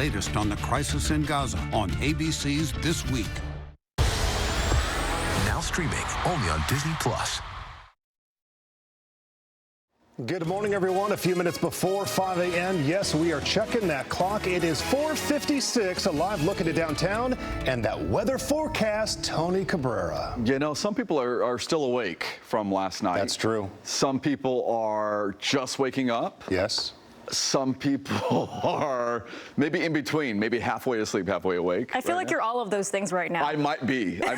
Latest on the crisis in Gaza on ABC's This Week. Now streaming only on Disney+. Good morning, everyone. A few minutes before 5 a.m. Yes, we are checking that clock. It is 4:56. A live look into downtown and that weather forecast, Tony Cabrera. You know, some people are still awake from last night. That's true. Some people are just waking up. Yes. Some people are maybe in between, maybe halfway asleep, halfway awake. I feel like you're all of those things right now. I might be. I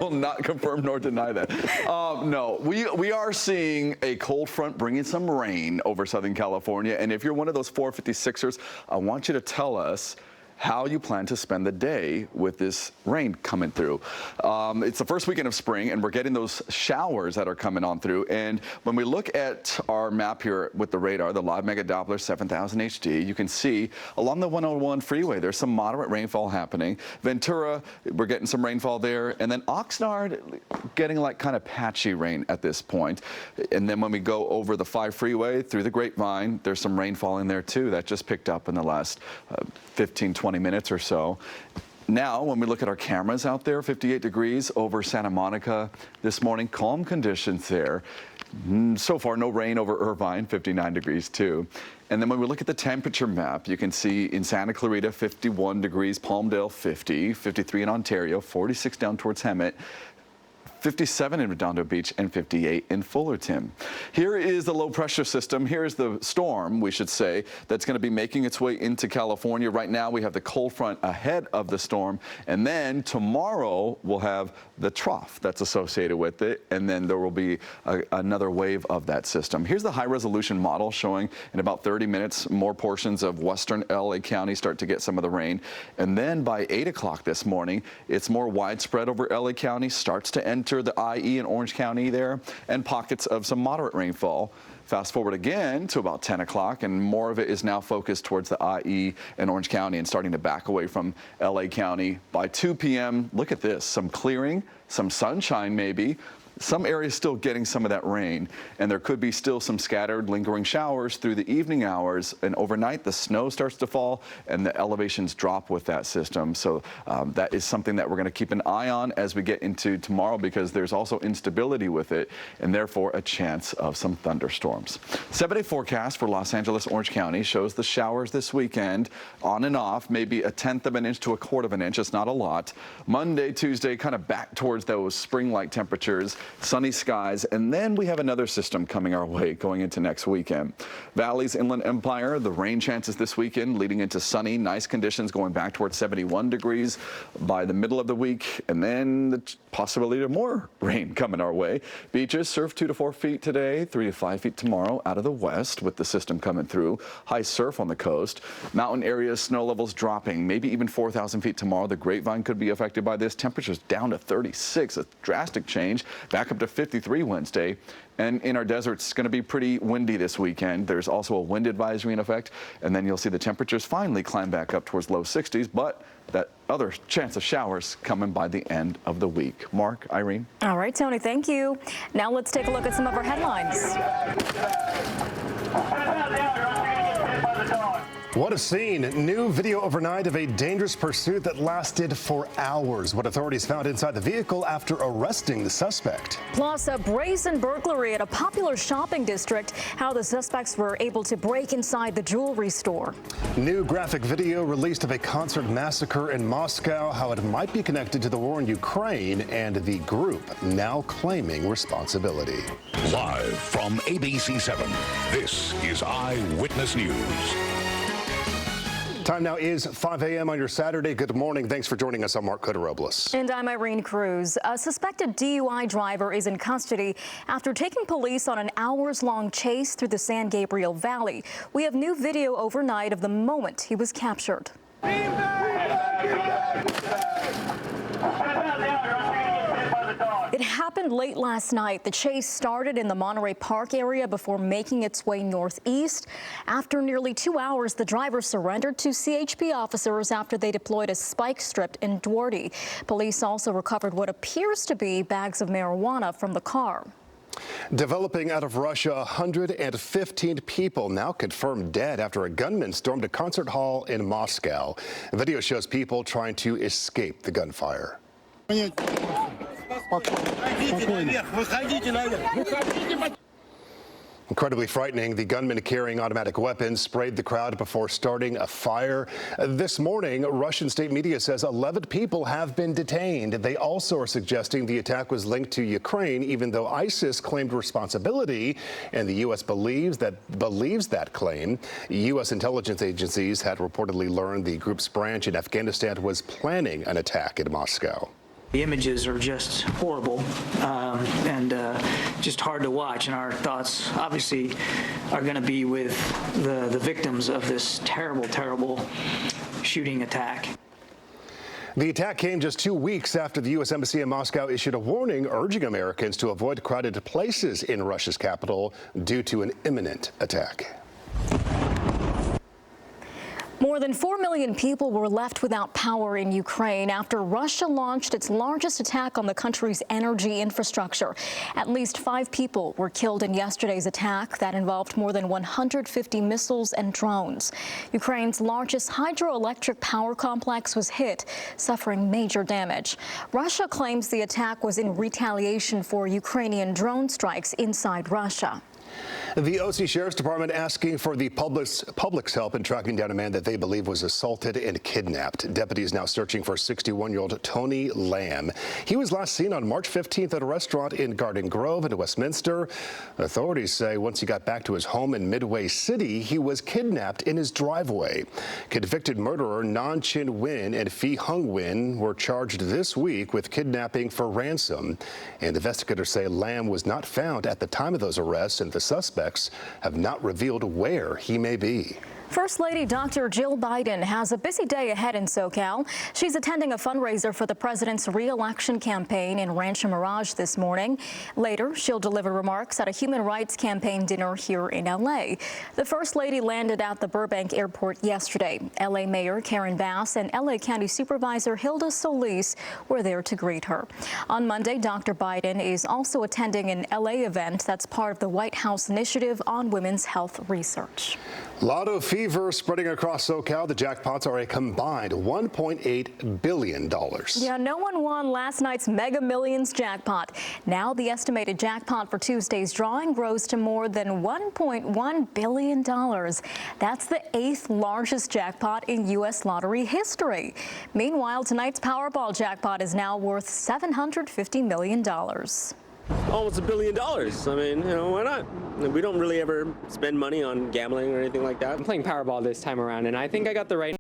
will not confirm nor deny that. No, we are seeing a cold front bringing some rain over Southern California. And if you're one of those 456ers, I want you to tell us how you plan to spend the day with this rain coming through. It's the first weekend of spring, and we're getting those showers that are coming on through. And when we look at our map here with the radar, the live mega Doppler 7000 HD, you can see along the 101 freeway, there's some moderate rainfall happening. Ventura, we're getting some rainfall there. And then Oxnard, getting like kind of patchy rain at this point. And then when we go over the 5 freeway through the Grapevine, there's some rainfall in there too. That just picked up in the last 15-20 minutes or so. Now, when we look at our cameras out there, 58 degrees over Santa Monica this morning, calm conditions there. So far, no rain over Irvine, 59 degrees too. And then when we look at the temperature map, you can see in Santa Clarita, 51 degrees, Palmdale, 50, 53 in Ontario, 46 down towards Hemet, 57 in Redondo Beach, and 58 in Fullerton. Here is the low pressure system. Here's the storm, we should say, that's going to be making its way into California. Right now, we have the cold front ahead of the storm. And then tomorrow, we'll have the trough that's associated with it. And then there will be another wave of that system. Here's the high resolution model showing in about 30 minutes, more portions of western LA County start to get some of the rain. And then by 8 o'clock this morning, it's more widespread over LA County, starts to enter the IE in Orange County there, and pockets of some moderate rainfall. Fast forward again to about 10 o'clock, and more of it is now focused towards the IE and Orange County and starting to back away from LA County. By 2 p.m., look at this, some clearing, some sunshine maybe. Some areas still getting some of that rain, and there could be still some scattered lingering showers through the evening hours, and overnight the snow starts to fall and the elevations drop with that system. So that is something that we're going to keep an eye on as we get into tomorrow, because there's also instability with it and therefore a chance of some thunderstorms. 7-day forecast for Los Angeles, Orange County shows the showers this weekend on and off, maybe 1/10 of an inch to 1/4 of an inch. It's not a lot. Monday, Tuesday, kind of back towards those spring-like temperatures. Sunny skies, and then we have another system coming our way going into next weekend. Valley's Inland Empire, the rain chances this weekend leading into sunny, nice conditions going back towards 71 degrees by the middle of the week, and then the possibility of more rain coming our way. Beaches, surf 2 to 4 feet today, 3 to 5 feet tomorrow out of the west with the system coming through. High surf on the coast. Mountain areas, snow levels dropping, maybe even 4,000 feet tomorrow. The Grapevine could be affected by this. Temperatures down to 36, a drastic change. Back up to 53 Wednesday. And in our deserts, it's going to be pretty windy this weekend. There's also a wind advisory in effect. And then you'll see the temperatures finally climb back up towards low 60s. But that other chance of showers coming by the end of the week. Mark, Irene. All right, Tony, thank you. Now let's take a look at some of our headlines. What a scene. New video overnight of a dangerous pursuit that lasted for hours. What authorities found inside the vehicle after arresting the suspect. Plus, a brazen burglary at a popular shopping district. How the suspects were able to break inside the jewelry store. New graphic video released of a concert massacre in Moscow. How it might be connected to the war in Ukraine, and the group now claiming responsibility. Live from ABC 7, this is Eyewitness News. Time now is 5 a.m. on your Saturday. Good morning. Thanks for joining us. I'm Mark Coderobles. And I'm Irene Cruz. A suspected DUI driver is in custody after taking police on an hours-long chase through the San Gabriel Valley. We have new video overnight of the moment he was captured. It happened late last night. The chase started in the Monterey Park area before making its way northeast. After nearly 2 hours, the driver surrendered to CHP officers after they deployed a spike strip in Duarte. Police also recovered what appears to be bags of marijuana from the car. Developing out of Russia, 115 people now confirmed dead after a gunman stormed a concert hall in Moscow. Video shows people trying to escape the gunfire. Incredibly frightening, the gunman carrying automatic weapons sprayed the crowd before starting a fire. This morning, Russian state media says 11 people have been detained. They also are suggesting the attack was linked to Ukraine, even though ISIS claimed responsibility, and the U.S. believes that claim. U.S. intelligence agencies had reportedly learned the group's branch in Afghanistan was planning an attack in Moscow. The images are just horrible and just hard to watch, and our thoughts obviously are going to be with the victims of this terrible, terrible shooting attack. The attack came just 2 weeks after the U.S. Embassy in Moscow issued a warning urging Americans to avoid crowded places in Russia's capital due to an imminent attack. More than 4 million people were left without power in Ukraine after Russia launched its largest attack on the country's energy infrastructure. At least 5 people were killed in yesterday's attack that involved more than 150 missiles and drones. Ukraine's largest hydroelectric power complex was hit, suffering major damage. Russia claims the attack was in retaliation for Ukrainian drone strikes inside Russia. The OC Sheriff's Department asking for the public's help in tracking down a man that they believe was assaulted and kidnapped. Deputies now searching for 61-year-old Tony Lamb. He was last seen on March 15th at a restaurant in Garden Grove in Westminster. Authorities say once he got back to his home in Midway City, he was kidnapped in his driveway. Convicted murderer Nan Chin Win and Phi Hung Win were charged this week with kidnapping for ransom. And investigators say Lamb was not found at the time of those arrests, and the suspects have not revealed where he may be. First Lady Dr. Jill Biden has a busy day ahead in SoCal. She's attending a fundraiser for the president's re-election campaign in Rancho Mirage this morning. Later, she'll deliver remarks at a human rights campaign dinner here in L.A. The First Lady landed at the Burbank Airport yesterday. L.A. Mayor Karen Bass and L.A. County Supervisor Hilda Solis were there to greet her. On Monday, Dr. Biden is also attending an L.A. event that's part of the White House initiative on women's health research. Lotto fever spreading across SoCal. The jackpots are a combined $1.8 billion. Yeah, no one won last night's Mega Millions jackpot. Now the estimated jackpot for Tuesday's drawing grows to more than $1.1 billion. That's the 8th largest jackpot in U.S. lottery history. Meanwhile, tonight's Powerball jackpot is now worth $750 million. Almost $1 billion. I mean, why not? We don't really ever spend money on gambling or anything like that. I'm playing Powerball this time around, and I think I got the right